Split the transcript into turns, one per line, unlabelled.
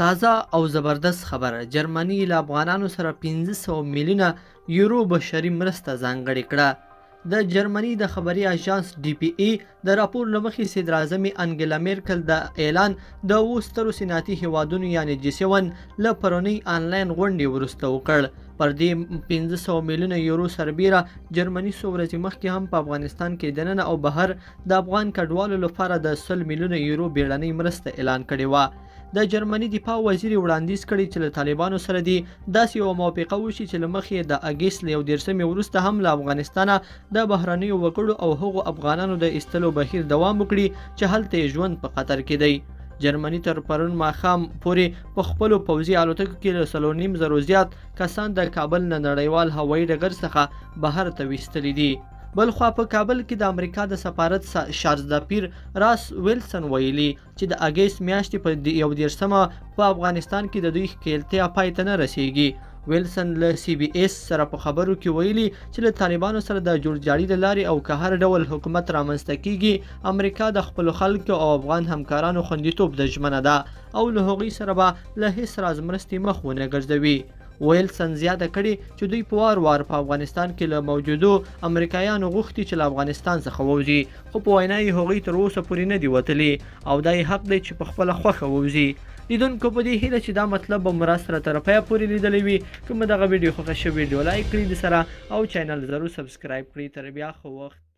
تازه او زبردست خبره، جرمني له افغانانو سره 500 میلیونه یورو بشري مرسته ځانګړې کړه. د جرمني د خبري اژانس DPA د راپور له مخې صدر اعظم انګلا میرکل د اعلان د 7 سترو صنعتي هیوادونو یعنې G7 له پرونۍ آنلاین غونډې وروسته وکړ. پر دې 500 میلیونه یورو سربیره جرمني څو ورځې مخکې هم په افغانستان کې دننه او بهر د افغان کډوالو لپاره د 100 میلیونه یورو بیړنۍ مرسته اعلان کړې وه. د جرمني دفاع وزیر وړاندیز کړی چې له طالبانو سره دې داسې یوه موافقه وشي چې له مخې د اګست له 11 وروسته هم له افغانستانه د بهرنیو وګړو او هغو افغانانو د ایستلو بهیر دوام وکړي چې هلته یې ژوند په خطر کې دی. جرمني تر پرون ماښام پورې په خپلو پوځي الوتکو کې له 3.5 زیات کسان د کابل نه نړیوال هوایي ډګر څخه بهر ته ویستلي دي. بلخوا په کابل کې د امریکا د سفارت شارزدپیر راس ویلسن ویلي چې د اګست میاشتې په 11 په افغانستان کې د دوی ښکېلتیا پای ته نه رسیږي. ویلسن له CBS سره په خبرو کې ویلي چې له طالبانو سره د جوړجاړي د لارې او که هر ډول حکومت رامنځته کیږي، امریکا د خپلو خلکو او افغان همکارانو خوندیتوب د ژمنه ده او له هغوی سره به له هیڅ راز مرستې مخ ونه ګرځوي. ویلسن زیاته کړي چې دوی په وار په افغانستان کې له موجودو امریکایانو غوښتي چې له افغانستان څخه ووځي، خو په وینا یې هغوی تر اوسه پورې نه دي وتلي او دا یې حق دی چې په خپله خوښه ووځي. لیدونکو په دې هیله چې دا مطلب به مو راسره تر پایه پورې لیدلی وي. که مو دغه ویډیو خوښه شوې ویډیو لایک کړئ د سره او چینل ضرور سبسکرایب کړئ. تر بیا ښه وخت.